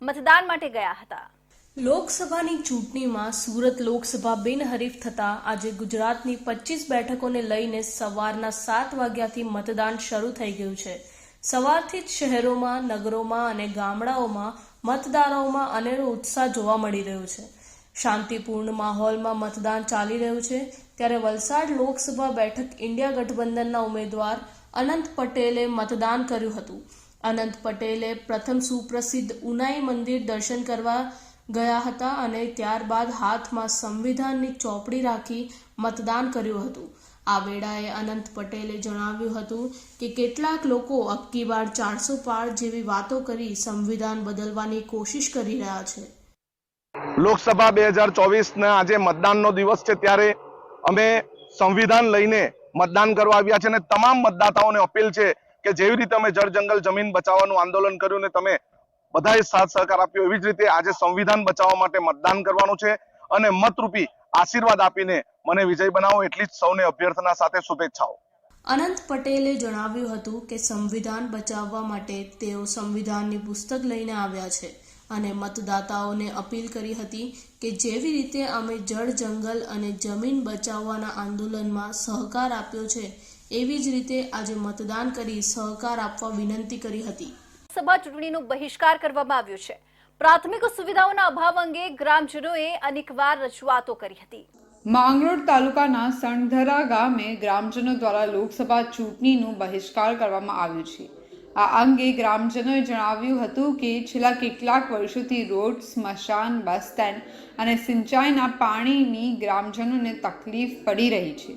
મતદાન માટે ગયા હતા। લોકસભાની ચૂંટણીમાં સુરત લોકસભા બિનહરીફ થતા આજે ગુજરાતની 25 બેઠકોને લઈને સવારના 7 વાગ્યાથી મતદાન શરૂ થઈ ગયું છે। સવારથી જ શહેરોમાં, નગરોમાં અને ગામડાઓમાં મતદારોમાં અનેરો ઉત્સાહ જોવા મળી રહ્યો છે। શાંતિપૂર્ણ માહોલમાં મતદાન ચાલી રહ્યું છે। ત્યારે વલસાડ લોકસભા બેઠક ઇન્ડિયા ગઠબંધનના ઉમેદવાર અનંત પટેલે મતદાન કર્યું હતું। અનંત પટેલે પ્રથમ સુપ્રસિદ્ધ ઉનાઈ મંદિર દર્શન કરવા ગયા હતા અને ત્યારબાદ હાથમાં સંવિધાનની ચોપડી રાખી મતદાન કર્યું હતું। આ વેળાએ અનંત પટેલે જણાવ્યું હતું કે કેટલાક લોકો અબકી બાર 400 પાર જેવી વાતો કરી સંવિધાન બદલવાની કોશિશ કરી રહ્યા છે। લોકસભા 2024 આજે મતદાનનો દિવસ છે, ત્યારે અમે સંવિધાન લઈને મતદાન કરવા આવ્યા છે અને તમામ મતદાતાઓને અપીલ છે કે જેવી રીતે અમે જળ જંગલ જમીન બચાવવાનું આંદોલન કર્યું ને તમે બધાએ સાથ સહકાર આપ્યો, એવી જ રીતે આજે સંવિધાન બચાવવા માટે મતદાન કરવાનું છે અને મતરૂપી આશીર્વાદ આપીને મને વિજય બનાવો, એટલી જ સૌને અભ્યર્થના સાથે શુભેચ્છાઓ। અનંત પટેલે જણાવ્યું હતું કે સંવિધાન બચાવવા માટે તેઓ સંવિધાનની પુસ્તક લઈને આવ્યા છે અને મતદાતાઓને અપીલ કરી હતી કે જેવી રીતે અમે જળ જંગલ અને જમીન બચાવવાના આંદોલનમાં સહકાર આપ્યો છે, એવી જ રીતે આજે મતદાન કરી સહકાર આપવા વિનંતી કરી હતી। સભા ચૂંટણીનો બહિષ્કાર કરવામાં આવ્યો છે। પ્રાથમિક સુવિધાઓના અભાવ અંગે ગ્રામજનોએ અનેકવાર રજૂઆતો કરી હતી। માંગરોળ તાલુકાના સણધરા ગામે ગ્રામજનો દ્વારા લોકસભા ચૂંટણીનો બહિષ્કાર કરવામાં આવ્યો છે। આ અંગે ગ્રામજનોએ જણાવ્યું હતું કે છેલ્લા કેટલાક વર્ષોથી રોડ, સ્મશાન, બસ સ્ટેન્ડ અને સિંચાઈના પાણીની ગ્રામજનોને તકલીફ પડી રહી છે।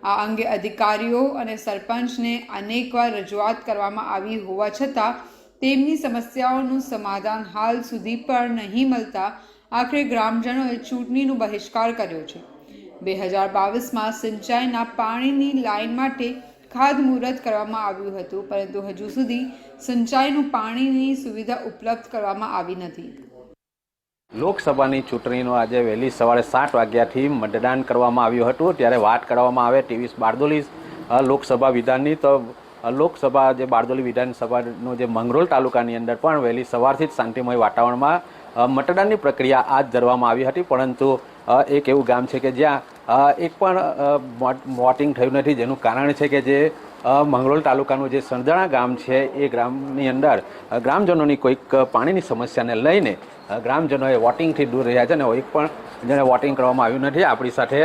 આ અંગે અધિકારીઓ અને સરપંચને અનેકવાર રજૂઆત કરવામાં આવી હોવા છતાં તેમની સમસ્યાઓનું સમાધાન હાલ સુધી પણ નહીં મળતા આખરે ગ્રામજનોએ ચૂંટણીનો બહિષ્કાર કર્યો છે। 2022માં સિંચાઈના પાણીની લાઇન માટે ખાતમુહૂર્ત કરવામાં આવ્યું હતું, પરંતુ હજુ સુધી સિંચાઈનું પાણીની સુવિધા ઉપલબ્ધ કરવામાં આવી નથી। લોકસભાની ચૂંટણીનો આજે વહેલી સવારે 7 વાગ્યાથી મતદાન કરવામાં આવ્યું હતું। ત્યારે વાત કરવામાં આવે 23 બારડોલી લોકસભા વિધાનની, તો લોકસભા જે બારડોલી વિધાનસભાનો જે મંગરોળ તાલુકાની અંદર પણ વહેલી સવારથી જ શાંતિમય વાતાવરણમાં મતદાનની પ્રક્રિયા હાથ ધરવામાં આવી હતી, પરંતુ એક એવું ગામ છે કે જ્યાં એક પણ વોટિંગ થયું નથી, જેનું કારણ છે કે જે મંગરોળ તાલુકાનું જે સણધરા ગામ છે એ ગ્રામની અંદર ગ્રામજનોની કોઈક પાણીની સમસ્યાને લઈને ગ્રામજનોએ વોટિંગથી દૂર રહ્યા છે અને એક પણ જેને વોટિંગ કરવામાં આવ્યું નથી। આપણી સાથે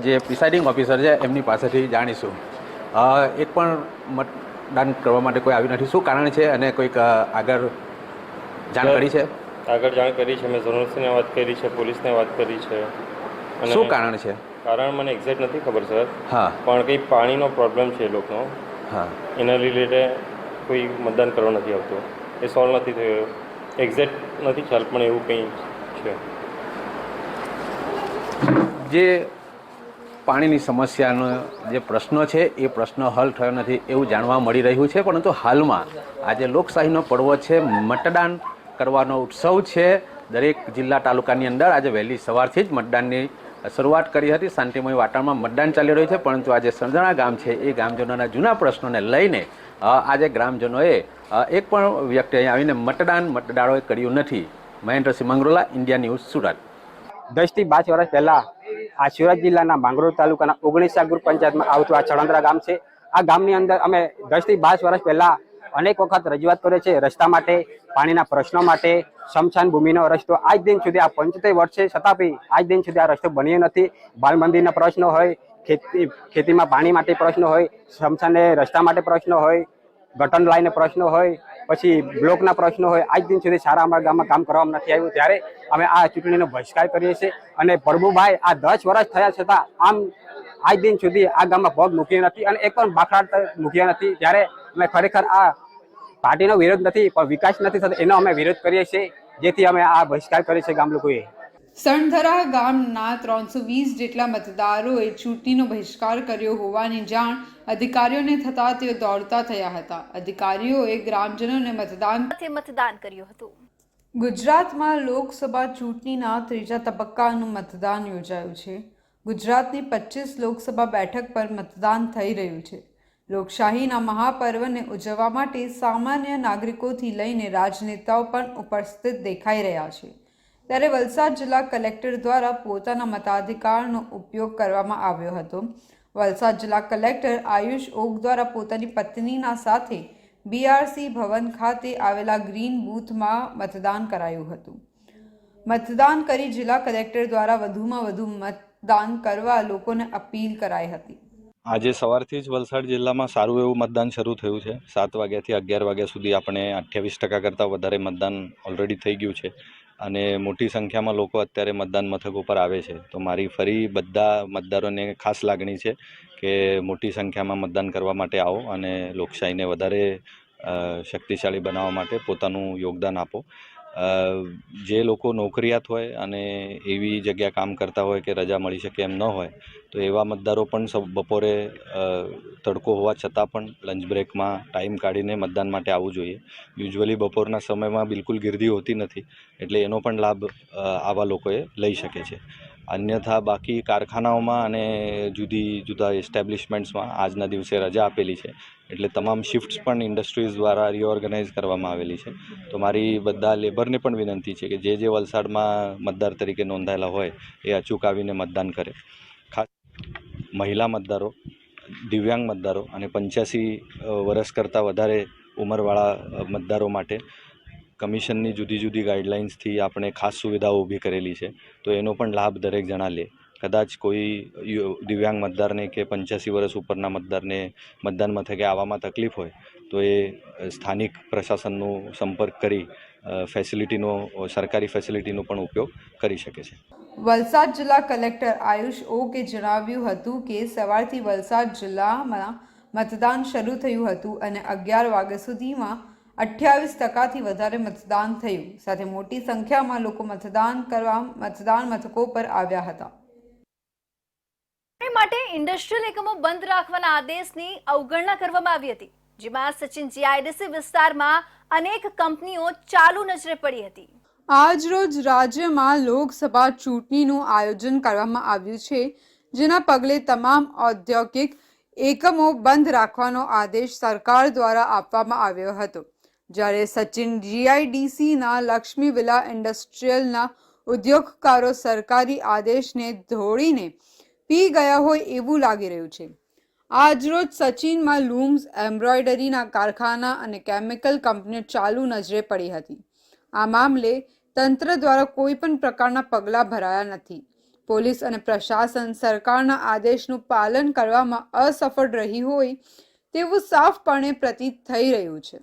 જે પ્રિસાઇડિંગ ઓફિસર છે એમની પાસેથી જાણીશું। એક પણ મતદાન કરવા માટે કોઈ આવ્યું નથી, શું કારણ છે અને કોઈક આગળ જાણ કરી છે? આગળ જાણ કરી છે, મેં ઝોનલસીને વાત કરી છે, પોલીસને વાત કરી છે। અને શું કારણ છે? કારણ મને એક્ઝેક્ટ નથી ખબર સર। હા, પણ કંઈ પાણીનો પ્રોબ્લેમ છે એ લોકોનો। હા, એના એના રિલેટે કોઈ મતદાન કરવા નથી આવતું, એ સોલ્વ નથી થયો, એક્ઝેક્ટ નથી ખ્યાલ, પણ એવું કંઈ છે। જે પાણીની સમસ્યાનો જે પ્રશ્ન છે એ પ્રશ્ન હલ થયો નથી એવું જાણવા મળી રહ્યું છે, પરંતુ હાલમાં આજે લોકશાહીનો પર્વ છે, મતદાન કરવાનો ઉત્સવ છે। દરેક જિલ્લા તાલુકાની અંદર આજે વહેલી સવારથી જ મતદાનની શરૂઆત કરી હતી। શાંતિમય વાતાવરણમાં મતદાન ચાલી રહ્યું છે, પરંતુ આજે સણધરા ગામ છે એ ગ્રામજનોના જૂના પ્રશ્નોને લઈને આજે ગ્રામજનોએ એક પણ વ્યક્તિ અહીં આવીને મતદારોએ કર્યું નથી। Mahendrasinh Mangrola, India news, Surat. 10 થી 12 વર્ષ પહેલા આ સુરત જિલ્લાના માંગરોળ તાલુકાના 19 ગ્રુપ પંચાયતમાં આવતું આ સણધરા ગામ છે। આ ગામની અંદર અમે 10 થી 12 વર્ષ પહેલા અનેક વખત રજૂઆત કરે છે, રસ્તા માટે, પાણીના પ્રશ્નો માટે, શમશાન ભૂમિનો રસ્તો। આજ દિન સુધી આ 75 વર્ષે છતાં બી આજ દિન સુધી આ રસ્તો બન્યો નથી। બાલ મંદિરના પ્રશ્નો હોય, ખેતીમાં પાણી માટે પ્રશ્નો હોય, શમશાને રસ્તા માટે પ્રશ્નો હોય, ગટર લાઈનના પ્રશ્નો હોય, પછી બ્લોકના પ્રશ્નો હોય, આજ દિન સુધી સારા અમારા ગામમાં કામ કરવામાં નથી આવ્યું। ત્યારે અમે આ ચૂંટણીનો બહિષ્કાર કરીએ છીએ અને પ્રભુભાઈ આ 10 વર્ષ થયા છતાં આમ આજ દિન સુધી આ ગામમાં પગ મૂક્યો નથી અને એક પણ બાખડા મૂક્યા નથી। ત્યારે અમે ખરેખર આ પાર્ટીનો વિરોધ નથી, પણ વિકાસ નથી થતો એનો અમે વિરોધ કરીએ છીએ, જેથી અમે આ બહિષ્કાર કરીએ છીએ ગામ લોકોએ। સણધરા ગામના 320 જેટલા મતદારોએ ચૂંટણીનો બહિષ્કાર કર્યો હોવાની જાણ અધિકારીઓને થતાં તેઓ દોડતા થયા હતા। અધિકારીઓએ ગ્રામજનોને મતદાન કર્યું હતું। ગુજરાતમાં લોકસભા ચૂંટણીના 3જા તબક્કાનું મતદાન યોજાયું છે। ગુજરાતની 25 લોકસભા બેઠક પર મતદાન થઈ રહ્યું છે। લોકશાહીના મહાપર્વને ઉજવવા માટે સામાન્ય નાગરિકોથી લઈને રાજનેતાઓ પણ ઉપસ્થિત દેખાઈ રહ્યા છે. ત્યારે વલસાડ જિલ્લા કલેક્ટર દ્વારા પોતાના મતાધિકારનો ઉપયોગ કરવામાં આવ્યો હતો. વલસાડ જિલ્લા કલેક્ટર આયુષ ઓક દ્વારા પોતાની પત્નીના સાથે BRC ભવન ખાતે આવેલા ગ્રીન બૂથમાં મતદાન કરાયું હતું. મતદાન કરી જિલ્લા કલેક્ટર દ્વારા વધુમાં વધુ મતદાન કરવા લોકોને અપીલ કરાઈ હતી. આજે સવારથી જ વલસાડ જિલ્લામાં સારું એવું મતદાન શરૂ થયું છે. 7 વાગ્યાથી 11 વાગ્યા સુધી આપણે 28% કરતાં વધારે મતદાન ઓલરેડી થઈ ગયું છે અને મોટી સંખ્યામાં લોકો અત્યારે મતદાન મથક ઉપર આવે છે. તો મારી ફરી બધા મતદારોને ખાસ લાગણી છે કે મોટી સંખ્યામાં મતદાન કરવા માટે આવો અને લોકશાહીને વધારે શક્તિશાળી બનાવવા માટે પોતાનું યોગદાન આપો. જે લોકો નોકરિયાત હોય અને એવી જગ્યા કામ કરતા હોય કે રજા મળી શકે એમ ન હોય તો એવા મતદારો પણ બપોરે તડકો હોવા છતાં પણ લંચ બ્રેકમાં ટાઈમ કાઢીને મતદાન માટે આવવું જોઈએ. યુઝ્યુઅલી બપોરના સમયમાં બિલકુલ ગીર્દી હોતી નથી એટલે એનો પણ લાભ આવા લોકોએ લઈ શકે છે. અન્યથા બાકી કારખાનાઓમાં અને જુદા એસ્ટેબ્લિશમેન્ટ્સમાં આજના દિવસે રજા આપેલી છે એટલે તમામ શિફ્ટ્સ પણ ઇન્ડસ્ટ્રીઝ દ્વારા રિઓર્ગનાઇઝ કરવામાં આવેલી છે. તો મારી બધા લેબરને પણ વિનંતી છે કે જે વલસાડમાં મતદાર તરીકે નોંધાયેલા હોય એ અચૂક આવીને મતદાન કરે. ખાસ મહિલા મતદારો, દિવ્યાંગ મતદારો અને 85 વર્ષ કરતાં વધારે ઉંમરવાળા મતદારો માટે કમિશનની જુદી ગાઈડલાઇન્સથી આપણે ખાસ સુવિધાઓ ઊભી કરેલી છે. તો એનો પણ લાભ દરેક જણા લે. કદાચ કોઈ દિવ્યાંગ મતદારને કે 85 વર્ષ ઉપરના મતદારને મતદાન મથકે આવવામાં તકલીફ હોય તો એ સ્થાનિક પ્રશાસનનો સંપર્ક કરી સરકારી ફેસિલિટીનો પણ ઉપયોગ કરી શકે છે. વલસાડ જિલ્લા કલેક્ટર આયુષ ઓકે જણાવ્યું હતું કે સવારથી વલસાડ જિલ્લામાં મતદાન શરૂ થયું હતું અને 11 વાગ્યા સુધીમાં 28%થી વધારે મતદાન થયું. સાથે મોટી સંખ્યામાં લોકો મતદાન કરવા મતદાન મથકો પર આવ્યા હતા. માટે ઇન્ડસ્ટ્રીયલ એકમો બંધ રાખવાના આદેશની અવગણના કરવામાં આવી હતી, જેમાં સચિન GIDC વિસ્તારમાં અનેક કંપનીઓ ચાલુ નજરે પડી હતી. આજરોજ રાજ્યમાં લોકસભા ચૂંટણીનું આયોજન કરવામાં આવ્યું છે, જેના પગલે તમામ ઔદ્યોગિક એકમો બંધ રાખવાનો આદેશ સરકાર દ્વારા આપવામાં આવ્યો હતો. જ્યારે સચિન GIDCના લક્ષ્મી વિલા ઇન્ડસ્ટ્રીયલના ઉદ્યોગકારો સરકારી આદેશને ધોળીને પી ગયા હોય એવું લાગી રહ્યું છે. આજરોજ સચિનમાં લૂમ્સ, એમ્બ્રોઇડરીના કારખાના અને કેમિકલ કંપનીઓ ચાલુ નજરે પડી હતી. આ મામલે તંત્ર દ્વારા કોઈ પણ પ્રકારના પગલાં ભરાયા નથી. પોલીસ અને પ્રશાસન સરકારના આદેશનું પાલન કરવામાં અસફળ રહી હોય તેવું સાફપણે પ્રતીત થઈ રહ્યું છે.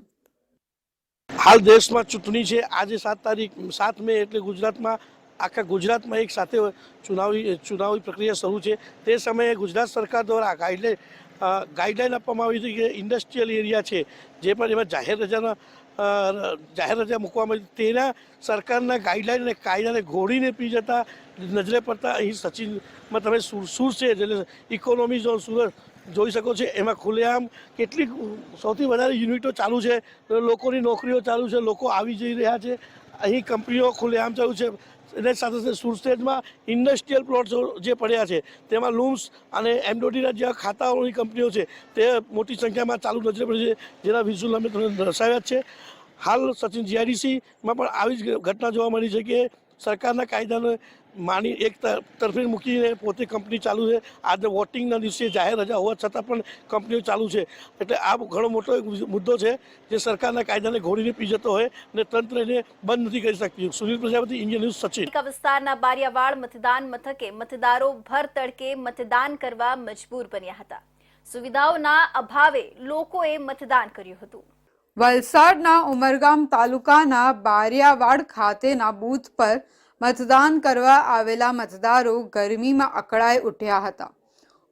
હાલ દેશમાં ચૂંટણી છે. આજે 7 મે એટલે ગુજરાતમાં આખા ગુજરાતમાં એક સાથે ચુનાવી પ્રક્રિયા શરૂ છે. તે સમયે ગુજરાત સરકાર દ્વારા ગાઈડલાઈન આપવામાં આવી હતી કે ઇન્ડસ્ટ્રીયલ એરિયા છે જે પણ એમાં જાહેર રજા મૂકવામાં આવી તેના સરકારના ગાઈડલાઈન અને કાયદાને ઘોડીને પી જતા નજરે પડતા અહીં સચિનમાં તમે સુર છે એટલે ઇકોનોમી ઝોન સુરત જોઈ શકો છો. એમાં ખુલ્લેઆમ કેટલીક સૌથી વધારે યુનિટો ચાલુ છે, લોકોની નોકરીઓ ચાલુ છે, લોકો આવી જઈ રહ્યા છે. અહીં કંપનીઓ ખુલ્લેઆમ ચાલુ છે. એને સાથે સાથે સુરતમાં ઇન્ડસ્ટ્રીયલ પ્લોટ જે પડ્યા છે તેમાં લૂમ્સ અને એમ્બ્રોઇડરીના જે ખાતાઓની કંપનીઓ છે તે મોટી સંખ્યામાં ચાલુ નજરે પડે છે, જેના વિઝ્યુઅલ અમે તમને દર્શાવ્યા છે. હાલ સચિન GIDCમાં પણ આવી જ ઘટના જોવા મળી છે કે સરકારના કાયદાને માની એક તરફી મૂકીને પોતે કંપની ચાલુ છે. આજે વોટિંગના દિવસે જાહેર રજા હોવા છતાં પણ કંપનીઓ ચાલુ છે. એટલે આ ઘણો મોટો એક મુદ્દો છે જે સરકારના કાયદાને ઘોડીને પી જતો હોય અને તંત્ર એને બંધ નથી કરી શકતી. Sunil Prajapati, Indian news, Sachin. વિસ્તારના બારિયાવાડ મતદાન મથકે મતદારો ભર તડકે મતદાન કરવા મજબૂર બન્યા હતા. સુવિધાઓના અભાવે લોકોએ મતદાન કર્યું હતું. વલસાડના ઉમરગામ તાલુકાના બારિયાવાડ ખાતેના બૂથ પર મતદાન કરવા આવેલા મતદારો ગરમીમાં અકળાઈ ઉઠ્યા હતા.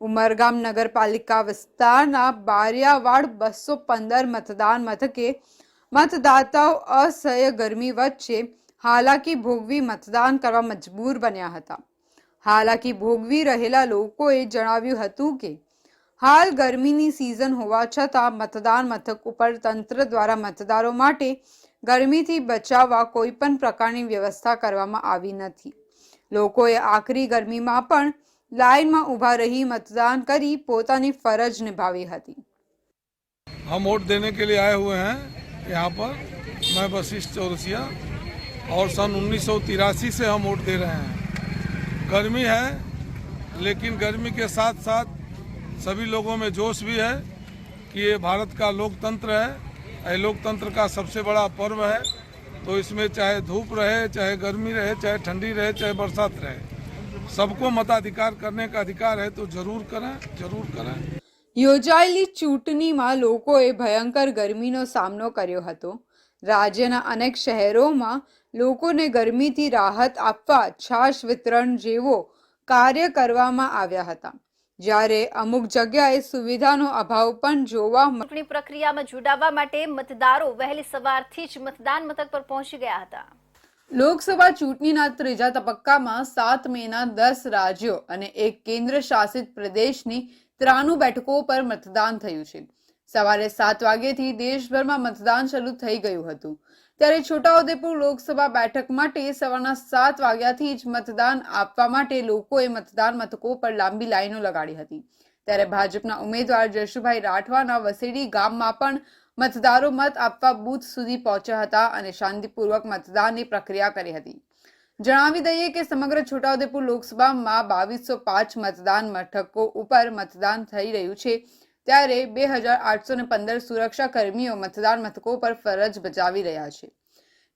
ઉમરગામ નગરપાલિકા વિસ્તારના બારિયાવાડ 215 મતદાન મથકે મતદાતાઓ અસહ્ય ગરમી વચ્ચે હાલાકી ભોગવી મતદાન કરવા મજબૂર બન્યા હતા. હાલાકી ભોગવી રહેલા લોકોએ જણાવ્યું હતું કે હાલ ગરમીની સિઝન હોવા છતાં મતદાન મથક ઉપર તંત્ર દ્વારા મતદારો માટે ગરમીથી બચાવવા કોઈ પણ પ્રકારની વ્યવસ્થા કરવામાં આવી નથી. લોકોએ આકરી ગરમીમાં પણ લાઇનમાં ઊભા રહી મતદાન કરી પોતાની ફરજ નિભાવી હતી. हम वोट देने के लिए आए हुए हैं यहाँ पर। मैं वशिष्ठ चौरसिया और सन 1983 से हम वोट दे रहे हैं। गर्मी है, लेकिन गर्मी के साथ साथ सभी लोगों में जोश भी है कि ये भारत का लोकतंत्र है। ये लोकतंत्र का सबसे बड़ा पर्व है, तो इसमें चाहे धूप रहे, चाहे गर्मी रहे, चाहे ठंडी रहे, चाहे बरसात रहे, सबको मताधिकार करने का अधिकार है, तो जरूर करें, जरूर करें। યોજાયેલી ચૂંટણીમાં લોકોએ ભયંકર ગરમીનો સામનો કર્યો હતો। રાજ્યના અનેક શહેરોમાં લોકોને ગરમીથી રાહત આપવા છાશ વિતરણ જેવો કાર્ય કરવામાં આવ્યા હતા, જ્યારે અમુક જગ્યાએ સુવિધાનો અભાવ પણ જોવા ચૂંટણી પ્રક્રિયામાં જોડાવા માટે મતદારો વહેલી સવારથી જ મતદાન મથક પર પહોંચી ગયા હતા। લોકસભા ચૂંટણીના ત્રીજા તબક્કામાં 7 મેના 10 રાજ્યો અને એક કેન્દ્ર શાસિત પ્રદેશની 93 બેઠકો પર મતદાન થયું છે। સવારે 7 વાગ્યાથી દેશભરમાં મતદાન શરૂ થઈ ગયું હતું, ત્યારે છોટાઉદેપુર લોકસભા બેઠક માટે સવારના 7 વાગ્યાથી જ મતદાન આપવા માટે લોકોએ મતદાન મથકો પર લાંબી લાઈનો લગાડી હતી। ત્યારે ભાજપના ઉમેદવાર જશુભાઈ રાઠવાના વસેડી ગામમાં પણ મતદારો મત આપવા બૂથ સુધી પહોંચ્યા હતા અને શાંતિપૂર્વક મતદાનની પ્રક્રિયા કરી હતી। જણાવી દઈએ કે સમગ્ર છોટાઉદેપુર લોકસભામાં 2205 મતદાન મથકો ઉપર મતદાન થઈ રહ્યું છે, ત્યારે 2815 સુરક્ષા કર્મીઓ મતદાન મથકો પર ફરજ બજાવી રહ્યા છે।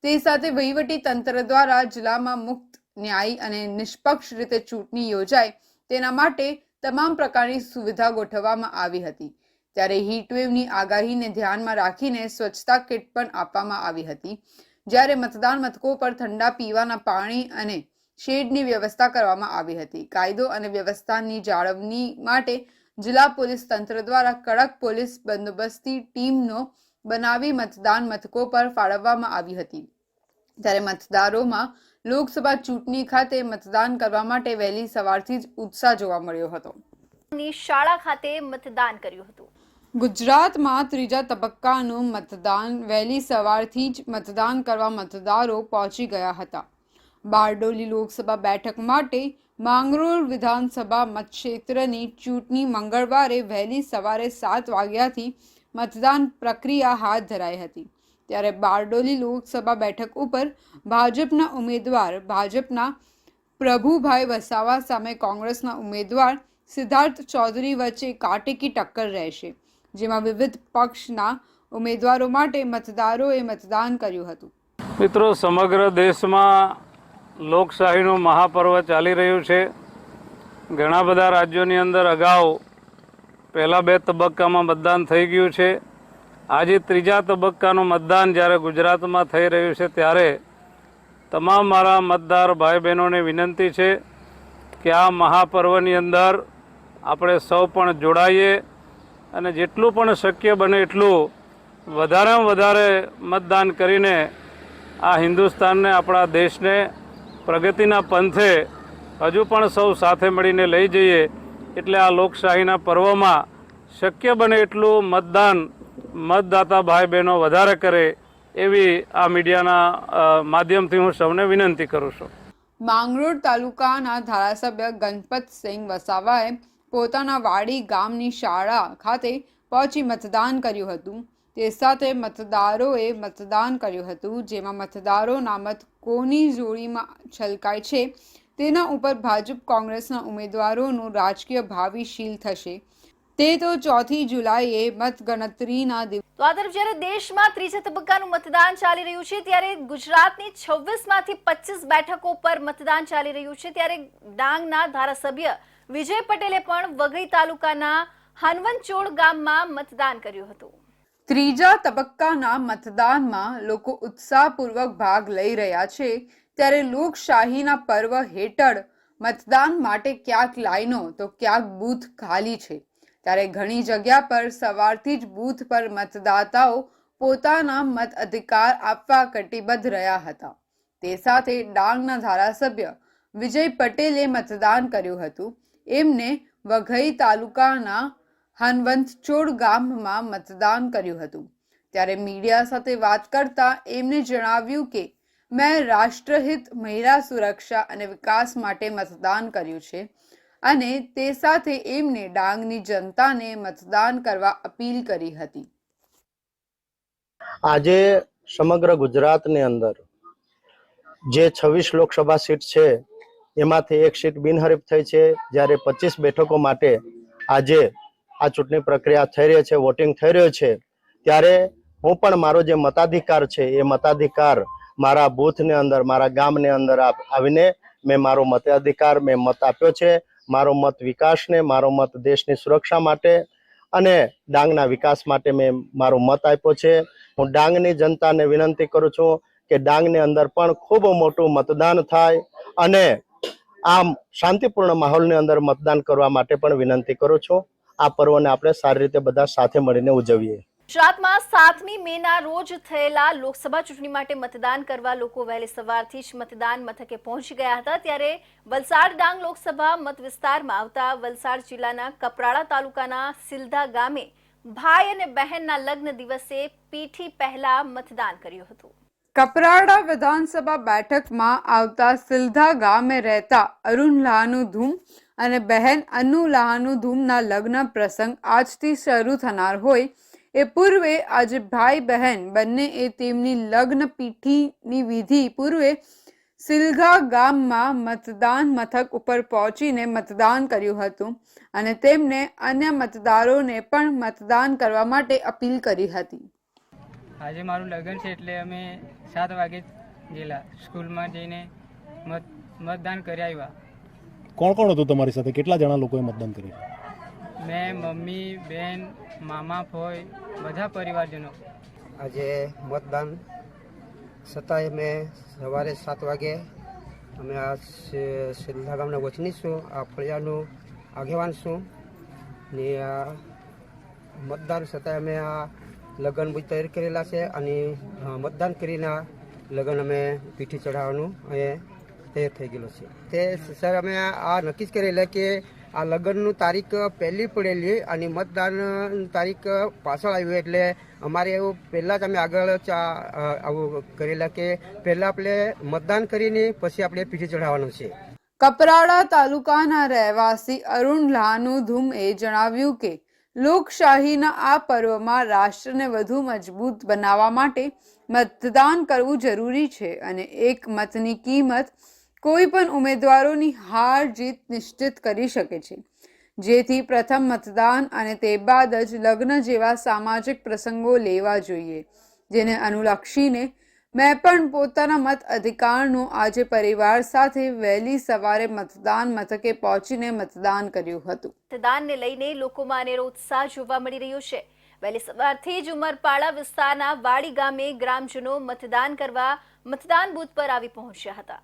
તે સાથે વહીવટી તંત્ર દ્વારા જિલ્લામાં મુક્ત, ન્યાયી અને નિષ્પક્ષ રીતે ચૂંટણી યોજાય તેના માટે તમામ પ્રકારની સુવિધા ગોઠવવામાં આવી હતી। ત્યારે હીટવેવની આગાહીને ધ્યાનમાં રાખીને સ્વચ્છતા કિટ પણ આપવામાં આવી હતી, જ્યારે મતદાન મથકો પર ઠંડા પીવાના પાણી અને શેડની વ્યવસ્થા કરવામાં આવી હતી। કાયદો અને વ્યવસ્થાની જાળવણી માટે જિલ્લા પોલીસ તંત્ર દ્વારા કડક પોલીસ બંદોબસ્તની ટીમનો બનાવી મતદાન મથકો પર ફાળવવામાં આવી હતી। ત્યારે મતદારોમાં લોકસભા ચૂંટણી ખાતે મતદાન કરવા માટે વહેલી સવારથી જ ઉત્સાહ જોવા મળ્યો હતો। શાળા ખાતે મતદાન કર્યું હતું। ગુજરાતમાં ત્રીજા તબક્કાનું મતદાન વહેલી સવારથી જ મતદાન કરવા મતદારો પહોંચી ગયા હતા। બારડોલી લોકસભા બેઠક માટે માંગરોળ વિધાનસભા મતક્ષેત્રની ચૂંટણી મંગળવારે વહેલી સવારે 7 વાગ્યાથી મતદાન પ્રક્રિયા હાથ ધરાઈ હતી। ત્યારે બારડોલી લોકસભા બેઠક ઉપર ભાજપના ઉમેદવાર ભાજપના પ્રભુભાઈ વસાવા સામે કોંગ્રેસના ઉમેદવાર સિદ્ધાર્થ ચૌધરી વચ્ચે કાટેકી ટક્કર રહેશે, જેમાં વિવિધ પક્ષના ઉમેદવારો માટે મતદારોએ મતદાન કર્યું હતું। મિત્રો, સમગ્ર દેશમાં લોકશાહીનું મહાપર્વ ચાલી રહ્યું છે। ઘણા બધા રાજ્યોની અંદર અગાઉ પહેલા 2 તબક્કામાં મતદાન થઈ ગયું છે। આજે ત્રીજા તબક્કાનું મતદાન જ્યારે ગુજરાતમાં થઈ રહ્યું છે, ત્યારે તમામ મારા મતદાર ભાઈ બહેનોને વિનંતી છે કે આ મહાપર્વની અંદર આપણે સૌ પણ જોડાઈએ અને જેટલું પણ શક્ય બને એટલું વધારેમાં વધારે મતદાન કરીને આ હિન્દુસ્તાનને, આપણા દેશને પ્રગતિના પંથે હજુ પણ સૌ સાથે મળીને લઈ જઈએ। એટલે આ લોકશાહીના પર્વમાં શક્ય બને એટલું મતદાન મતદાતા ભાઈ બહેનો વધારે કરે એવી આ મીડિયાના માધ્યમથી હું સૌને વિનંતી કરું છું। માંગરોળ તાલુકાના ધારાસભ્ય ગણપતસિંહ વસાવાએ પોતાના વાડી ગામની શાળા ખાતે પહોંચી મતદાન કર્યું હતું। તે સાથે મતદારોએ મતદાન કર્યું હતું, જેમાં મતદારોના મત કોની જોડીમાં છલકાય છે તેના ઉપર ભાજપ કોંગ્રેસના ઉમેદવારોનું રાજકીય ભાવિ શીલ થશે। તે તો 4 જુલાઈએ મતગણતરીના દિવસે। તો આ તરફ જ્યારે દેશમાં ત્રીજા તબક્કાનું મતદાન ચાલી રહ્યું છે, ત્યારે ગુજરાતની 26માંથી 25 બેઠકો પર મતદાન ચાલી રહ્યું છે। ત્યારે ડાંગના ધારાસભ્ય વિજય પટેલે પણ વઘઈ તાલુકાના હનવંતચોડ ગામમાં મતદાન કર્યું હતું। ત્રીજા તબક્કાના મતદાનમાં લોકો ઉત્સાહપૂર્વક ભાગ લઈ રહ્યા છે, ત્યારે લોકશાહીના પર્વ હેઠળ મતદાન માટે ક્યાંક લાઈનો તો ક્યાંક બૂથ ખાલી છે। ત્યારે ઘણી જગ્યા પર સવારથી જ બૂથ પર મતદાતાઓ પોતાના મત અધિકાર આપવા કટિબદ્ધ રહ્યા હતા। તે સાથે ડાંગના ધારાસભ્ય વિજય પટેલે મતદાન કર્યું હતું। એમને વઘઈ તાલુકાના હનવંતચોડ ગામમાં મતદાન કર્યું હતું। ત્યારે મીડિયા સાથે વાત કરતા એમને જણાવ્યું કે મેં રાષ્ટ્રહિત, મહિલા સુરક્ષા અને વિકાસ માટે મતદાન કર્યું છે અને તે સાથે એમને ડાંગની જનતાને મતદાન કરવા અપીલ કરી હતી। આજે સમગ્ર ગુજરાતની અંદર જે 26 લોકસભા સીટ છે એમાંથી એક સીટ બિનહરીફ થઈ છે, જ્યારે 25 બેઠકો માટે આજે આ ચૂંટણી પ્રક્રિયા થઈ રહી છે, વોટિંગ થઈ રહ્યો છે, ત્યારે હું પણ મારો જે મતાધિકાર છે એ મતાધિકાર મારા બૂથની અંદર, મારા ગામની અંદર આવીને મેં મારો મતાધિકાર મેં મત આપ્યો છે. મારો મત વિકાસને, મારો મત દેશની સુરક્ષા માટે અને ડાંગના વિકાસ માટે મેં મારો મત આપ્યો છે. હું ડાંગની જનતાને વિનંતી કરું છું કે ડાંગની અંદર પણ ખૂબ મોટું મતદાન થાય અને આમ શાંતિપૂર્ણ માહોલની અંદર મતદાન કરવા માટે પણ વિનંતી કરું છું. આ પર્વને આપણે સારી રીતે બધા સાથે મળીને ઉજવીએ. ગુજરાતમાં 7મી મેના રોજ થયેલા લોકસભા ચૂંટણી માટે મતદાન કરવા લોકો વહેલી સવારથી જ મતદાન મથકે પહોંચી ગયા હતા. ત્યારે વલસાડ ડાંગ લોકસભા મત વિસ્તારમાં આવતા વલસાડ જિલ્લાના કપરાડા તાલુકાના સિલધા ગામે ભાઈ અને બહેનના લગ્ન દિવસે પીઠી પહેલા મતદાન કર્યું હતું. કપરાડા વિધાનસભા બેઠકમાં આવતા સિલધા ગામે રહેતા અરુણ લાહાનુધૂમ અને બહેન અનુ લાહાનુધૂમના લગ્ન પ્રસંગ આજથી શરૂ થનાર હોય એ પૂર્વે આજે ભાઈ બહેન બંનેએ તેમની લગ્ન પીઠીની વિધિ પૂર્વે સિલધા ગામમાં મતદાન મથક ઉપર પહોંચીને મતદાન કર્યું હતું અને તેમને અન્ય મતદારોને પણ મતદાન કરવા માટે અપીલ કરી હતી. આજે મારું લગ્ન છે એટલે અમે 7 વાગે ગયેલા સ્કૂલમાં જઈને મતદાન કરી આવ્યા. કોણ કોણ હતું તમારી સાથે? કેટલા જણા લોકોએ મતદાન કર્યું? મેં, મમ્મી, બેન, મામા, ફોઈ, બધા પરિવારજનો. આજે મતદાન છતાંય મેં સવારે 7 વાગે અમે આ સિલધા ગામના વતની છું, આ ફળિયાનું આગેવાન છું ને આ મતદાન છતાંય અમે આ લગ્ન બી તૈયાર કરેલા છે અને મતદાન કરીને લગ્ન અમે પીઠી ચડાવવાનું અહીંયા તૈયાર થઈ ગયેલો છે. તે સર અમે આ નક્કી જ કરેલા કે આ લગ્નનું તારીખ પહેલી પડેલી અને મતદાન તારીખ પાછળ આવ્યું એટલે અમારે એવું પહેલાં જ અમે આગળ આવું કરેલા કે પહેલાં આપણે મતદાન કરીને પછી આપણે પીઠી ચઢાવવાનું છે. કપરાડા તાલુકાના રહેવાસી અરુણ લાહાનુધૂમે જણાવ્યું કે લોકશાહીના આ પર્વમાં રાષ્ટ્રને વધુ મજબૂત બનાવવા માટે મતદાન કરવું જરૂરી છે અને એક મતની કિંમત કોઈ પણ ઉમેદવારોની હાર જીત નિશ્ચિત કરી શકે છે. જેથી પ્રથમ મતદાન અને તે બાદ જ લગ્ન જેવા સામાજિક પ્રસંગો લેવા જોઈએ, જેને અનુલક્ષીને મેં પણ પોતાના મત અધિકારનો આજે પરિવાર સાથે વહેલી સવારે મતદાન મથકે પહોંચીને મતદાન કર્યું હતું. મતદાનને લઈને લોકોમાં અનેરો ઉત્સાહ જોવા મળી રહ્યો છે. વહેલી સવારથી જ ઉમરપાડા વિસ્તારના વાડી ગામે ગ્રામજનો મતદાન કરવા મતદાન બૂથ પર આવી પહોંચ્યા હતા.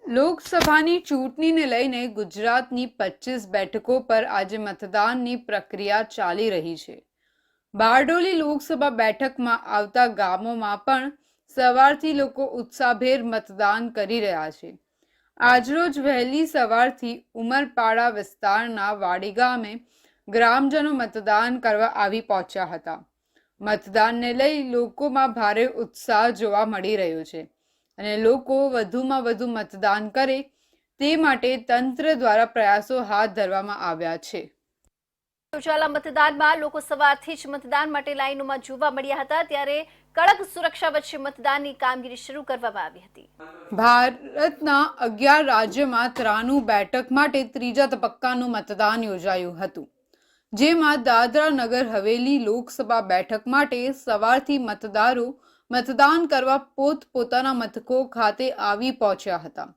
લોકસભાની ચૂંટણીને લઈને ગુજરાતની 25 બેઠકો પર આજે મતદાનની પ્રક્રિયા ચાલી રહી છે. બારડોલી લોકસભા બેઠકમાં આવતા ગામોમાં પણ સવારથી લોકો ઉત્સાહભેર મતદાન કરી રહ્યા છે. આજરોજ વહેલી સવારથી ઉમરપાડા વિસ્તારના વાડી ગામે ગ્રામજનો મતદાન કરવા આવી પહોંચ્યા હતા. મતદાનને લઈ લોકોમાં ભારે ઉત્સાહ જોવા મળી રહ્યો છે અને લોકો વધુમાં વધુ મતદાન કરે તે માટે તંત્ર દ્વારા પ્રયાસો હાથ ધરવામાં આવ્યા છે. યોજાયેલા મતદાનમાં લોકો સવારથી જ મતદાન માટે લાઈનોમાં જોવા મળ્યા હતા. ત્યારે કડક સુરક્ષા વચ્ચે મતદાનની કામગીરી શરૂ કરવામાં આવી હતી. ભારતના 11 રાજ્યમાં 93 બેઠક માટે ત્રીજા તબક્કાનું મતદાન યોજાયું હતું, જેમાં દાદરા નગર હવેલી લોકસભા બેઠક માટે સવારથી મતદારો મતદાન કરવા પોતપોતાના મથકો ખાતે આવી પહોંચ્યા હતા.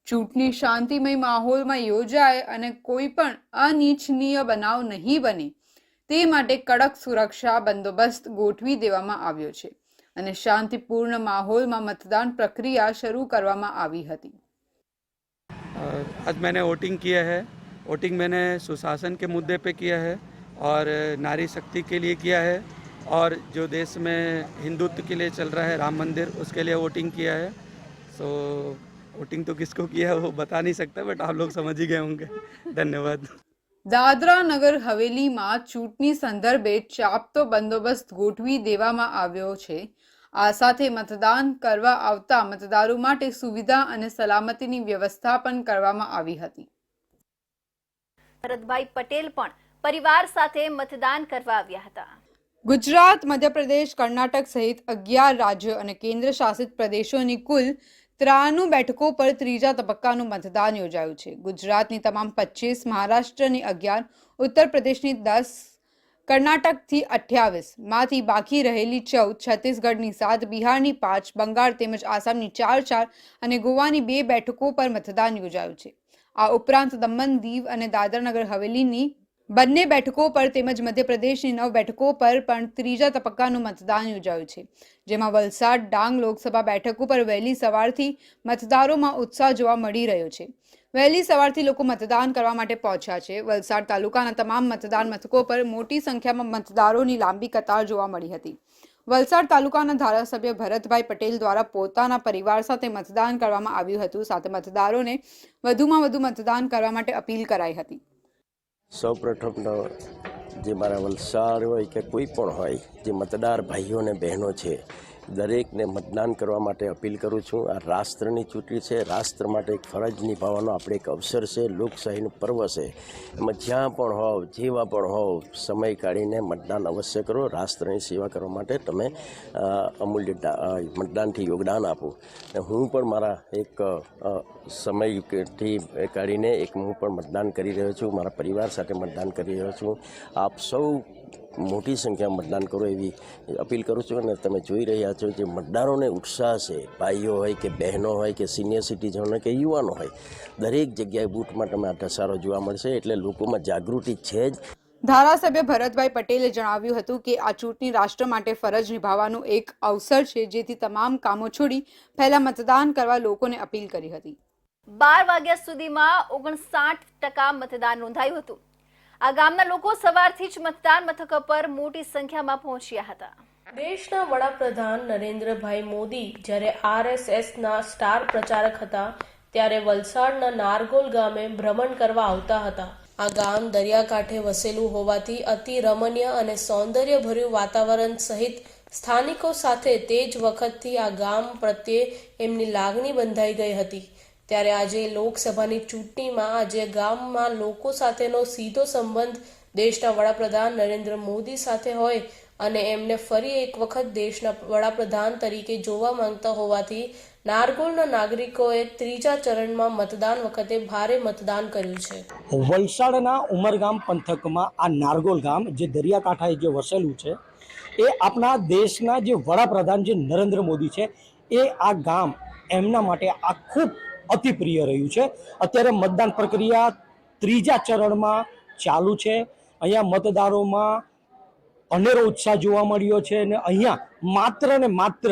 ચૂંટણી શાંતિમય માહોલમાં યોજાય અને કોઈ પણ અનિચ્છનીય બનાવ નહીં બને તે માટે કડક સુરક્ષા બંદોબસ્ત ગોઠવી દેવામાં આવ્યો છે અને શાંતિપૂર્ણ માહોલમાં મતદાન પ્રક્રિયા શરૂ કરવામાં આવી હતી. आज मैंने वोटिंग किया है. वोटिंग मैंने सुशासन के मुद्दे पे किया है और नारी शक्ति के लिए किया है और जो देश में हिंदुत्व के लिए चल रहा है राम मंदिर, उसके लिए वोटिंग किया है. सो वोटिंग तो किसको किया है वो बता नहीं सकता, बट आप लोग समझ ही गए होंगे. धन्यवाद. દાદરા નગર હવેલીમાં ચૂંટણી સંદર્ભે ચાપતો બંદોબસ્ત ગોઠવી દેવામાં આવ્યો છે. આ સાથે મતદાન કરવા આવતા મતદારો માટે સુવિધા અને સલામતીની વ્યવસ્થા પણ કરવામાં આવી હતી. ભરતભાઈ પટેલ પણ પરિવાર સાથે મતદાન કરવા આવ્યા હતા. ગુજરાત, મધ્યપ્રદેશ, કર્ણાટક સહિત 11 રાજ્યો અને કેન્દ્ર શાસિત પ્રદેશોની કુલ 93 બેઠકો પર ત્રીજા તબક્કાનું મતદાન યોજાયું છે. ગુજરાતની તમામ 25, મહારાષ્ટ્રની 11, ઉત્તર પ્રદેશની 10, કર્ણાટકથી 28, માંથી બાકી રહેલી 14, છત્તીસગઢની 7, બિહારની 5, બંગાળ તેમજ આસામની 4 અને ગોવાની 2 બેઠકો પર મતદાન યોજાયું છે. આ ઉપરાંત દમણ, દીવ અને દાદરા નગર હવેલીની બંને બેઠકો પર તેમજ મધ્યપ્રદેશની 9 બેઠકો પર પણ ત્રીજા તબક્કાનું મતદાન યોજાયું છે, જેમાં વલસાડ, ડાંગ લોકસભા બેઠક ઉપર વહેલી સવારથી મતદારોમાં ઉત્સાહ જોવા મળી રહ્યો છે. વહેલી સવારથી લોકો મતદાન કરવા માટે પહોંચ્યા છે. વલસાડ તાલુકાના તમામ મતદાન મથકો પર મોટી સંખ્યામાં મતદારોની લાંબી કતાર જોવા મળી હતી. વલસાડ તાલુકાના ધારાસભ્ય ભરતભાઈ પટેલ દ્વારા પોતાના પરિવાર સાથે મતદાન કરવામાં આવ્યું હતું. સાથે મતદારોને વધુમાં વધુ મતદાન કરવા માટે અપીલ કરાઈ હતી. સૌપ્રથમ તો જે મારા વલસાડ હોય કે કોઈ પણ હોય જે મતદાર ભાઈઓ અને બહેનો છે દરેકને મતદાન કરવા માટે અપીલ કરું છું. આ રાષ્ટ્રની ચૂંટણી છે, રાષ્ટ્ર માટે એક ફરજ નિભાવવાનો આપણે એક અવસર છે, લોકશાહીનું પર્વ છે. એમાં જ્યાં પણ હોવ, જેવા પણ હોવ, સમય કાઢીને મતદાન અવશ્ય કરો. રાષ્ટ્રની સેવા કરવા માટે તમે અમૂલ્ય મતદાનથી યોગદાન આપો. હું પણ મારા એક સમયથી કાઢીને હું પણ મતદાન કરી રહ્યો છું. મારા પરિવાર સાથે મતદાન કરી રહ્યો છું. આપ સૌ મોટી સંખ્યામાં મતદાન કરો એવી અપીલ કરું છું. અને તમે જોઈ રહ્યા છો જે મતદારોને ઉત્સાહ છે, ભાઈઓ હોય કે બહેનો હોય કે સિનિયર સિટીઝનો કે યુવાનો હોય, દરેક જગ્યાએ બૂથમાં તમે આ ધસારો જોવા મળશે. એટલે લોકોમાં જાગૃતિ છે જ. ધારાસભ્ય ભરતભાઈ પટેલે જણાવ્યું હતું કે આ ચૂંટણી રાષ્ટ્ર માટે ફરજ નિભાવવાનું એક અવસર છે, જેથી તમામ કામો છોડી પહેલા મતદાન કરવા લોકોને અપીલ કરી હતી. 12 વાગ્યા સુધીમાં 59% મતદાન નોંધાયું હતું. આ ગામના લોકો સવારથી જ મતદાન મથક પર મોટી સંખ્યામાં પહોંચ્યા હતા. દેશના વડાપ્રધાન નરેન્દ્રભાઈ મોદી જ્યારે RSSના સ્ટાર પ્રચારક હતા ત્યારે વલસાડના નારગોલ ગામે ભ્રમણ કરવા આવતા હતા. આ ગામ દરિયાકાંઠે વસેલું હોવાથી અતિ રમણીય અને સૌંદર્યભર્યું વાતાવરણ સહિત સ્થાનિકો સાથે તે જ વખતથી આ ગામ પ્રત્યે એમની લાગણી બંધાઈ ગઈ હતી. ત્યારે આજે લોકસભાની ચૂંટણીમાં આજે ગામમાં લોકો સાથેનો સીધો સંબંધ દેશના વડાપ્રધાન નરેન્દ્ર મોદી સાથે હોય અને એમને ફરી એક વખત દેશના વડાપ્રધાન તરીકે જોવા માંગતા હોવાથી નારગોલના નાગરિકોએ ત્રીજા ચરણમાં મતદાન વખતે ભારે મતદાન કર્યું છે. વલસાડના ઉમરગામ પંથકમાં આ નારગોલ ગામ જે દરિયાકાંઠાએ જે વસેલું છે એ આપણા દેશના જે વડાપ્રધાન જે નરેન્દ્ર મોદી છે એ આ ગામ એમના માટે આ ખૂબ અતિ પ્રિય રહ્યું છે. અત્યારે મતદાન પ્રક્રિયા ત્રીજા ચરણમાં ચાલુ છે. અહીંયા મતદારોમાં અનેરો ઉત્સાહ જોવા મળ્યો છે અને અહીંયા માત્ર ને માત્ર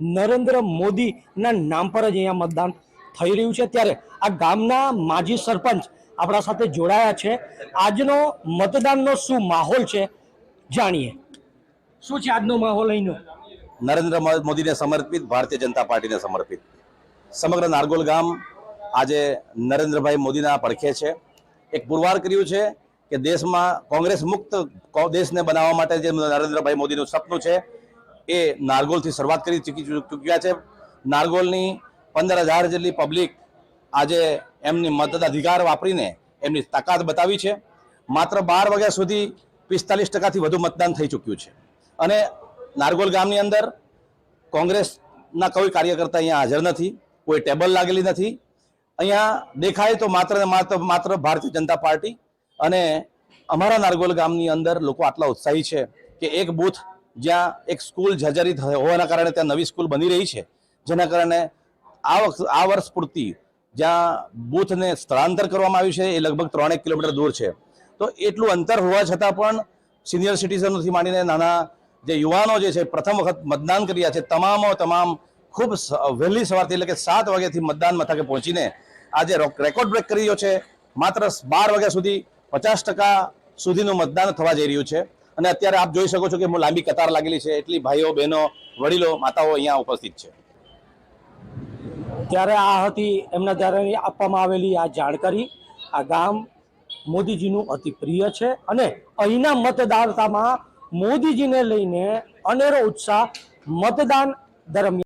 નરેન્દ્ર મોદીના નામ પર જ અહીંયા મતદાન થઈ રહ્યું છે. ત્યારે આ ગામના માજી સરપંચ આપણા સાથે જોડાયા છે. આજનો મતદાનનો શું માહોલ છે જાણીએ. શું છે આજનો માહોલ અહીંનો? નરેન્દ્ર મોદીને સમર્પિત, ભારતીય જનતા પાર્ટીને સમર્પિત સમગ્ર નારગોલ ગામ આજે નરેન્દ્રભાઈ મોદીના પડખે છે. એક પુરવાર કર્યું છે કે દેશમાં કોંગ્રેસ મુક્ત દેશને બનાવવા માટે જે નરેન્દ્રભાઈ મોદીનું સપનું છે એ નારગોલથી શરૂઆત કરી ચૂક્યા છે. નારગોલની 15,000 જેટલી પબ્લિક આજે એમની મતાધિકાર વાપરીને એમની તાકાત બતાવી છે. માત્ર 12 વાગ્યા સુધી 45%થી વધુ મતદાન થઈ ચૂક્યું છે. અને નારગોલ ગામની અંદર કોંગ્રેસના કોઈ કાર્યકર્તા અહીંયા હાજર નથી, કોઈ ટેબલ લાગેલી નથી. અહીંયા દેખાય તો માત્ર ભારતીય જનતા પાર્ટી. અને અમારા નારગોલ ગામની અંદર લોકો આટલા ઉત્સાહી છે કે એક બૂથ જ્યાં એક સ્કૂલ જર્જરિત હોવાના કારણે ત્યાં નવી સ્કૂલ બની રહી છે, જેના કારણે આ વર્ષ પૂરતી જ્યાં બૂથને સ્થળાંતર કરવામાં આવ્યું છે એ લગભગ 3 કિલોમીટર દૂર છે. તો એટલું અંતર હોવા છતાં પણ સિનિયર સિટીઝનોથી માંડીને નાના જે યુવાનો જે છે પ્રથમ વખત મતદાન કર્યા છે તમામ ખૂબ વહેલી સવારથી એટલે કે 7 વાગ્યાથી મતદાન મથકે પહોંચીને આજે રેકોર્ડ બ્રેક કરી રહ્યો છે. માત્ર 12 વાગ્યા સુધી 50% સુધીનું મતદાન થવા જઈ રહ્યું છે. અને અત્યારે આપ જોઈ શકો છો કે લાંબી કતાર લાગેલી છે. એટલી ભાઈઓ, બહેનો, વડીલો, માતાઓ અહીંયા ઉપસ્થિત છે. ત્યારે આ હતી એમના દ્વારા આપવામાં આવેલી આ જાણકારી. આ ગામ મોદીજીનું અતિ પ્રિય છે અને અહીંના મતદાતામાં મોદીજીને લઈને અનેરો ઉત્સાહ મતદાન દરમિયાન